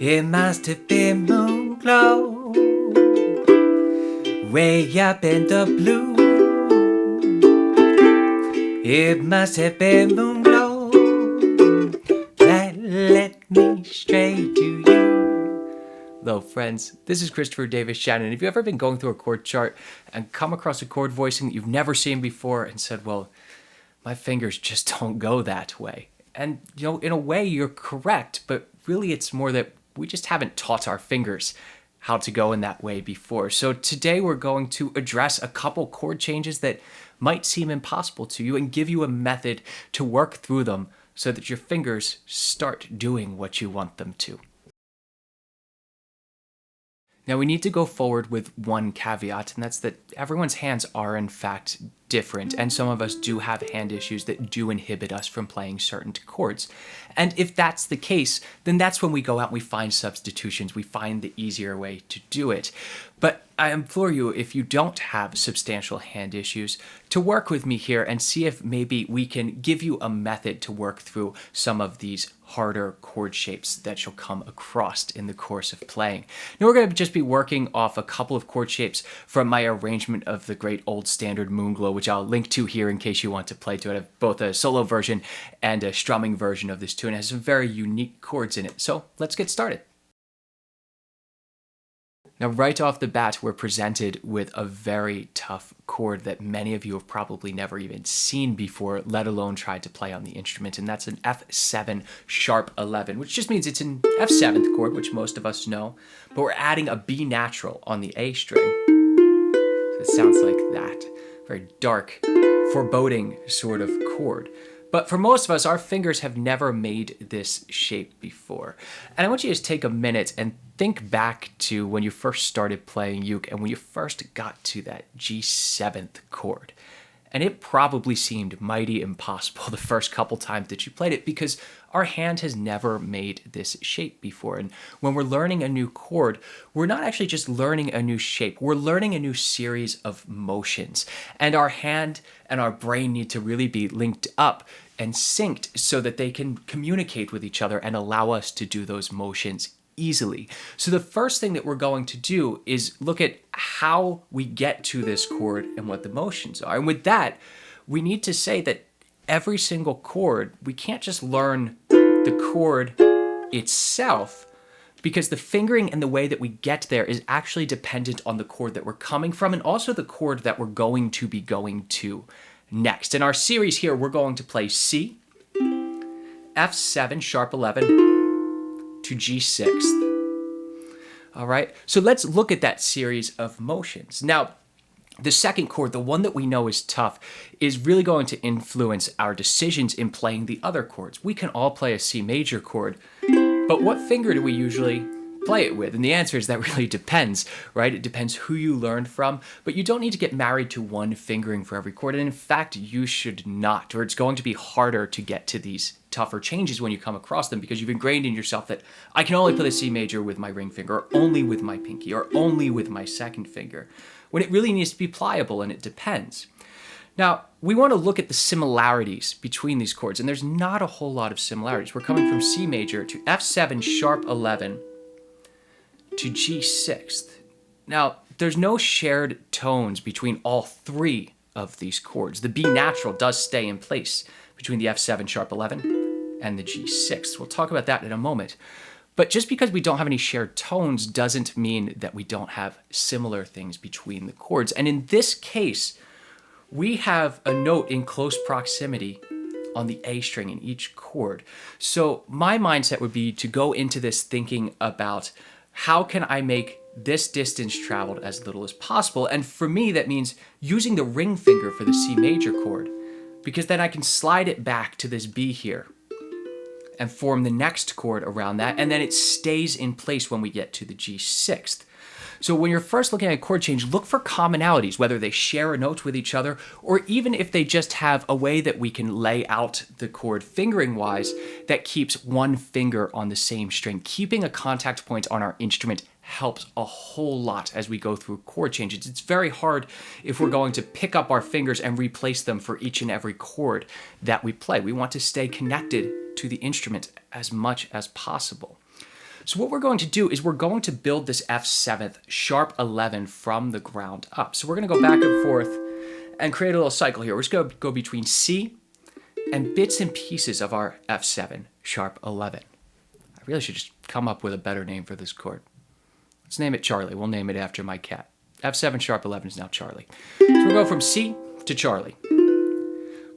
It must have been Moonglow, way up in the blue. It must have been Moonglow that led me straight to you. Hello friends, this is Christopher davis-shannon. Have you ever been going through a chord chart and come across a chord voicing that you've never seen before and said, well, my fingers just don't go that way? And you know, in a way you're correct, but really it's more that we just haven't taught our fingers how to go in that way before. So today we're going to address a couple chord changes that might seem impossible to you and give you a method to work through them so that your fingers start doing what you want them to. Now we need to go forward with one caveat, and that's that everyone's hands are in fact different, and some of us do have hand issues that do inhibit us from playing certain chords. And if that's the case, then that's when we go out and we find substitutions, we find the easier way to do it. But I implore you, if you don't have substantial hand issues, to work with me here and see if maybe we can give you a method to work through some of these harder chord shapes that you'll come across in the course of playing. Now we're going to just be working off a couple of chord shapes from my arrangement of the great old standard Moonglow, which I'll link to here in case you want to play to it. I have both a solo version and a strumming version of this tune. It has some very unique chords in it. So let's get started. Now, right off the bat, we're presented with a very tough chord that many of you have probably never even seen before, let alone tried to play on the instrument, and that's an F7 sharp 11, which just means it's an F7th chord, which most of us know, but we're adding a B natural on the A string. So it sounds like that. Very dark, foreboding sort of chord. But for most of us, our fingers have never made this shape before. And I want you to just take a minute and think back to when you first started playing uke and when you first got to that G7th chord. And it probably seemed mighty impossible the first couple times that you played it because our hand has never made this shape before. And when we're learning a new chord, we're not actually just learning a new shape, we're learning a new series of motions. And our hand and our brain need to really be linked up and synced so that they can communicate with each other and allow us to do those motions easily. So the first thing that we're going to do is look at how we get to this chord and what the motions are. And with that, we need to say that every single chord, we can't just learn the chord itself, because the fingering and the way that we get there is actually dependent on the chord that we're coming from and also the chord that we're going to be going to next. In our series here, we're going to play C, F7 sharp 11, to G6. All right, so let's look at that series of motions. Now, the second chord, the one that we know is tough, is really going to influence our decisions in playing the other chords. We can all play a C major chord, but what finger do we usually play it with? And the answer is that really depends, right? It depends who you learned from, but you don't need to get married to one fingering for every chord. And in fact, you should not, or it's going to be harder to get to these tougher changes when you come across them because you've ingrained in yourself that I can only play the C major with my ring finger, or only with my pinky, or only with my second finger, when it really needs to be pliable and it depends. Now, we want to look at the similarities between these chords, and there's not a whole lot of similarities. We're coming from C major to F7 sharp 11 to G6. Now, there's no shared tones between all three of these chords. The B natural does stay in place between the F7 sharp 11 and the G6. We'll talk about that in a moment. But just because we don't have any shared tones doesn't mean that we don't have similar things between the chords. And in this case, we have a note in close proximity on the A string in each chord. So my mindset would be to go into this thinking about how can I make this distance traveled as little as possible? And for me, that means using the ring finger for the C major chord, because then I can slide it back to this B here and form the next chord around that, and then it stays in place when we get to the G6th. So when you're first looking at a chord change, look for commonalities, whether they share a note with each other, or even if they just have a way that we can lay out the chord fingering-wise that keeps one finger on the same string. Keeping a contact point on our instrument helps a whole lot as we go through chord changes. It's very hard if we're going to pick up our fingers and replace them for each and every chord that we play. We want to stay connected to the instrument as much as possible. So what we're going to do is we're going to build this F7th sharp 11 from the ground up. So we're going to go back and forth and create a little cycle here. We're just going to go between C and bits and pieces of our F7 sharp 11. I really should just come up with a better name for this chord. Let's name it Charlie. We'll name it after my cat. F7 sharp 11 is now Charlie. So we'll go from C to Charlie.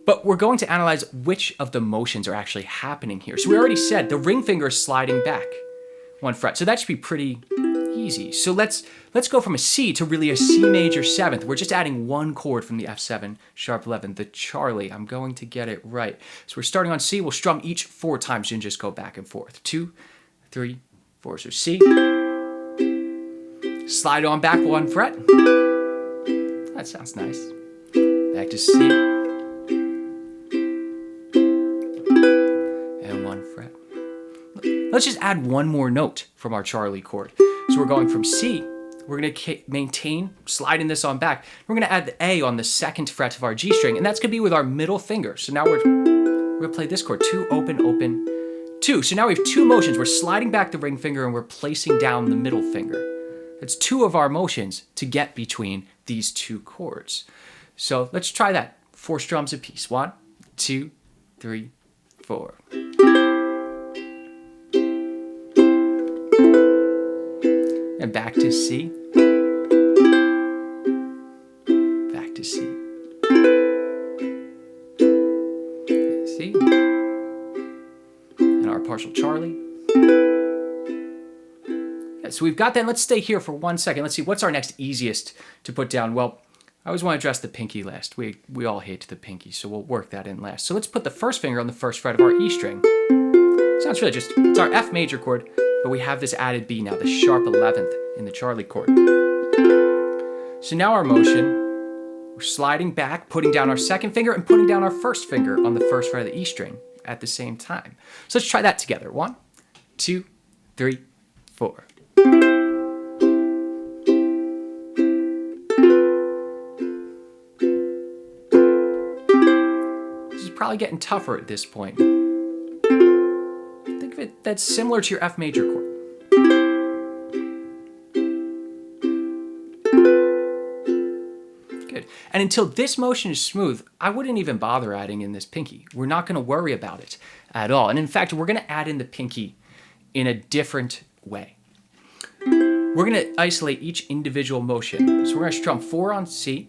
But we're going to analyze which of the motions are actually happening here. So we already said the ring finger is sliding back 1 fret. So that should be pretty easy. So let's go from a C to really a C major 7th. We're just adding 1 chord from the F7 sharp 11, the Charlie. I'm going to get it right. So we're starting on C. We'll strum each 4 times and just go back and forth. 2, 3, 4. So C. Slide on back 1 fret. That sounds nice. Back to C. And 1 fret. Let's just add 1 more note from our Charlie chord. So we're going from C. We're going to maintain, sliding this on back. We're going to add the A on the 2nd fret of our G string, and that's going to be with our middle finger. So now we're going to play this chord. 2, open, open, 2. So now we have 2 motions. We're sliding back the ring finger and we're placing down the middle finger. That's 2 of our motions to get between these 2 chords. So let's try that. 4 strums apiece. 1, 2, 3, 4. And back to C. Back to C. C. And our partial Charlie. So we've got that. Let's stay here for 1 second. Let's see, what's our next easiest to put down? Well, I always want to address the pinky last. We all hate the pinky, so we'll work that in last. So let's put the 1st finger on the 1st fret of our E string. Sounds really just, it's our F major chord, but we have this added B now, the sharp 11th in the Charlie chord. So now our motion, we're sliding back, putting down our 2nd finger and putting down our 1st finger on the 1st fret of the E string at the same time. So let's try that together. 1, 2, 3, 4. This is probably getting tougher at this point. Think of it, that's similar to your F major chord. Good. And until this motion is smooth, I wouldn't even bother adding in this pinky. We're not going to worry about it at all. And in fact, we're going to add in the pinky in a different way. We're going to isolate each individual motion. So we're going to strum 4 on C,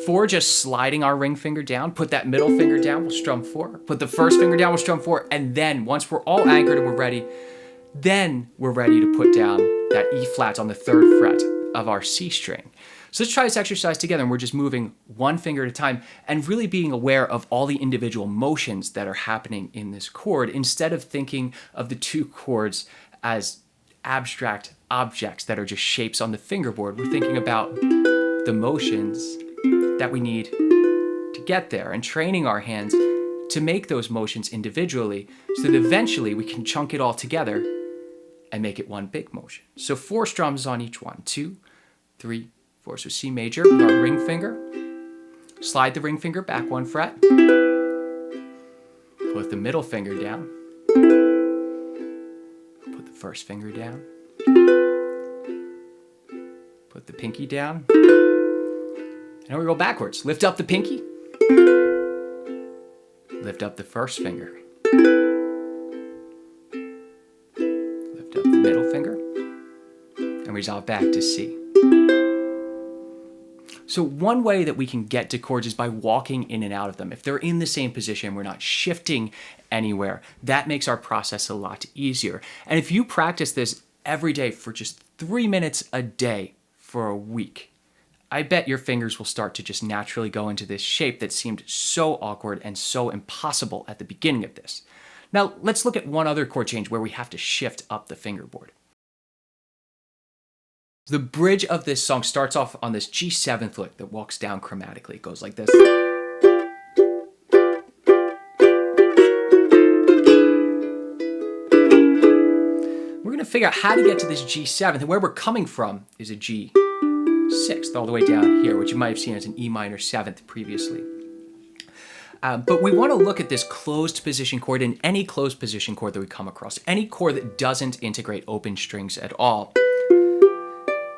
4 just sliding our ring finger down, put that middle finger down, we'll strum 4, put the 1st finger down, we'll strum 4, and then once we're all anchored and we're ready, then we're ready to put down that E flat on the 3rd fret of our C string. So let's try this exercise together, and we're just moving 1 finger at a time and really being aware of all the individual motions that are happening in this chord instead of thinking of the 2 chords as abstract objects that are just shapes on the fingerboard. We're thinking about the motions that we need to get there and training our hands to make those motions individually so that eventually we can chunk it all together and make it one big motion. So 4 strums on each one. 2, 3, 4. So C major with our ring finger. Slide the ring finger back 1 fret. Put the middle finger down. Put the 1st finger down. Put the pinky down. And now we go backwards. Lift up the pinky. Lift up the 1st finger. Lift up the middle finger. And resolve back to C. So one way that we can get to chords is by walking in and out of them. If they're in the same position, we're not shifting anywhere. That makes our process a lot easier. And if you practice this every day for just 3 minutes a day for a week, I bet your fingers will start to just naturally go into this shape that seemed so awkward and so impossible at the beginning of this. Now, let's look at one other chord change where we have to shift up the fingerboard. The bridge of this song starts off on this G7th lick that walks down chromatically. It goes like this. We're going to figure out how to get to this G7th, and where we're coming from is a G6th all the way down here, which you might have seen as an E minor 7th previously. But we want to look at this closed position chord and any closed position chord that we come across. Any chord that doesn't integrate open strings at all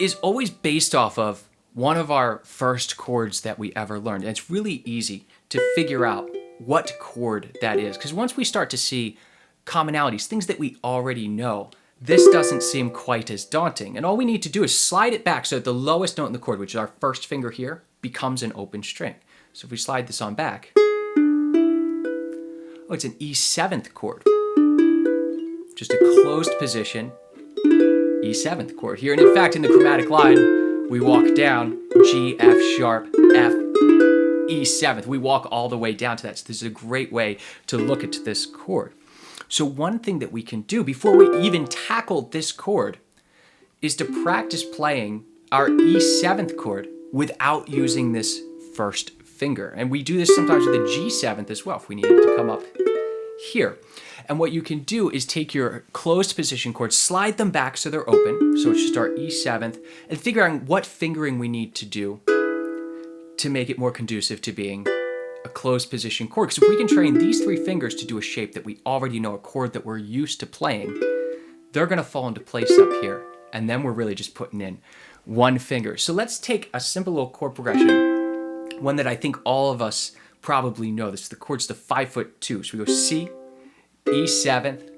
is always based off of one of our first chords that we ever learned. And it's really easy to figure out what chord that is, because once we start to see commonalities, things that we already know, this doesn't seem quite as daunting. And all we need to do is slide it back so that the lowest note in the chord, which is our first finger here, becomes an open string. So if we slide this on back, oh, it's an E7th chord. Just a closed position E7th chord here. And in fact, in the chromatic line, we walk down G, F sharp, F, E7th. We walk all the way down to that. So this is a great way to look at this chord. So one thing that we can do before we even tackle this chord is to practice playing our E7th chord without using this first finger. And we do this sometimes with the G7th as well, if we needed to come up here. And what you can do is take your closed position chords, slide them back so they're open, so it's just our E7th, and figure out what fingering we need to do to make it more conducive to being a closed position chord. Because if we can train these three fingers to do a shape that we already know, a chord that we're used to playing, they're going to fall into place up here. And then we're really just putting in one finger. So let's take a simple little chord progression, one that I think all of us probably know. This is the chords to 5'2". So we go C, E7th,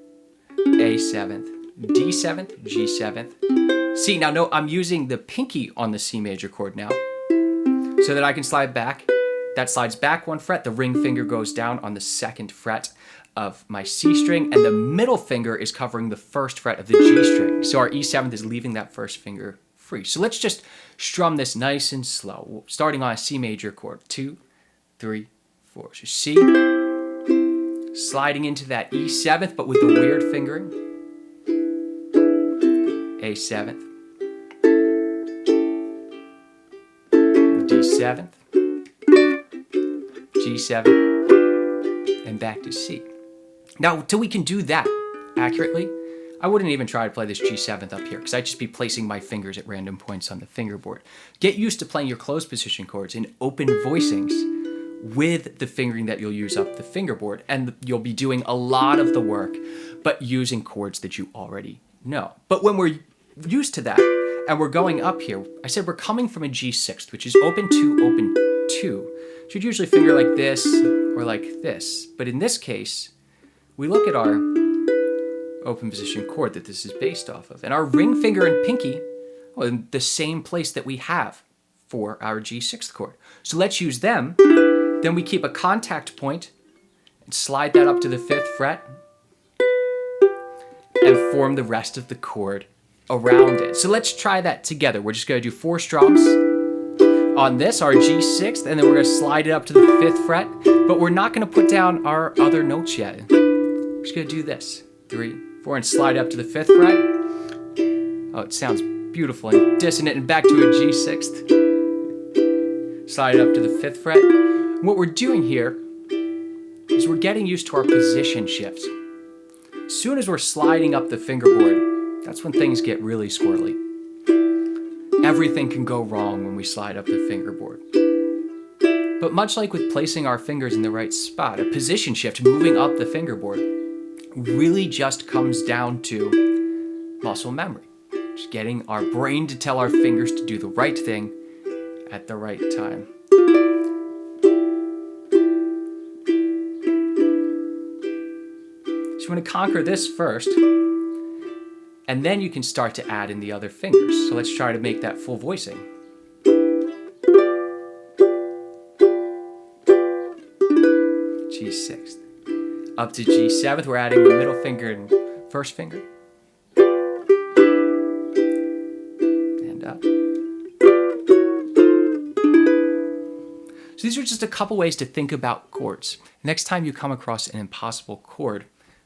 A7th, D7th, G7th, C. Now note I'm using the pinky on the C major chord now, so that I can slide back. That slides back one fret, the ring finger goes down on the second fret of my C string, and the middle finger is covering the first fret of the G string. So our E7th is leaving that first finger free. So let's just strum this nice and slow, starting on a C major chord. 2, 3, 4. So C, sliding into that E7th, but with the weird fingering. A7th, D7th, G7, and back to C. Now, till we can do that accurately, I wouldn't even try to play this G7th up here, because I'd just be placing my fingers at random points on the fingerboard. Get used to playing your closed position chords in open voicings with the fingering that you'll use up the fingerboard, and you'll be doing a lot of the work, but using chords that you already know. But when we're used to that, and we're going up here, I said we're coming from a G6th, which is open 2, open 2. So you'd usually finger like this, or like this. But in this case, we look at our open position chord that this is based off of. And our ring finger and pinky are in the same place that we have for our G6th chord. So let's use them. Then we keep a contact point and slide that up to the 5th fret and form the rest of the chord around it. So let's try that together. We're just going to do 4 strums on this, our G6th, and then we're going to slide it up to the 5th fret, but we're not going to put down our other notes yet. We're just going to do this. 3, 4, and slide up to the 5th fret. Oh, it sounds beautiful and dissonant, and back to a G6th. Slide it up to the 5th fret. And what we're doing here is we're getting used to our position shifts. As soon as we're sliding up the fingerboard, that's when things get really squirrely. Everything can go wrong when we slide up the fingerboard. But much like with placing our fingers in the right spot, a position shift, moving up the fingerboard, really just comes down to muscle memory. Just getting our brain to tell our fingers to do the right thing at the right time. So you want to conquer this first, and then you can start to add in the other fingers. So let's try to make that full voicing. G6th. Up to G7th, we're adding the middle finger and first finger. And up. So these are just a couple ways to think about chords. Next time you come across an impossible chord,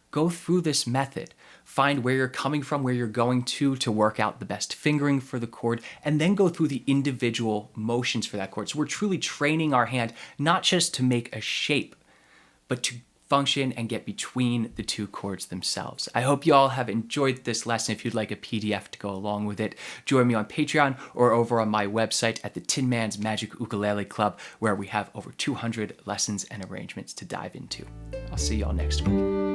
go through this method. Find where you're coming from, where you're going to work out the best fingering for the chord, and then go through the individual motions for that chord. So we're truly training our hand, not just to make a shape, but to function and get between the two chords themselves. I hope you all have enjoyed this lesson. If you'd like a PDF to go along with it, join me on Patreon or over on my website at the Tin Man's Magic Ukulele Club, where we have over 200 lessons and arrangements to dive into. I'll see y'all next week.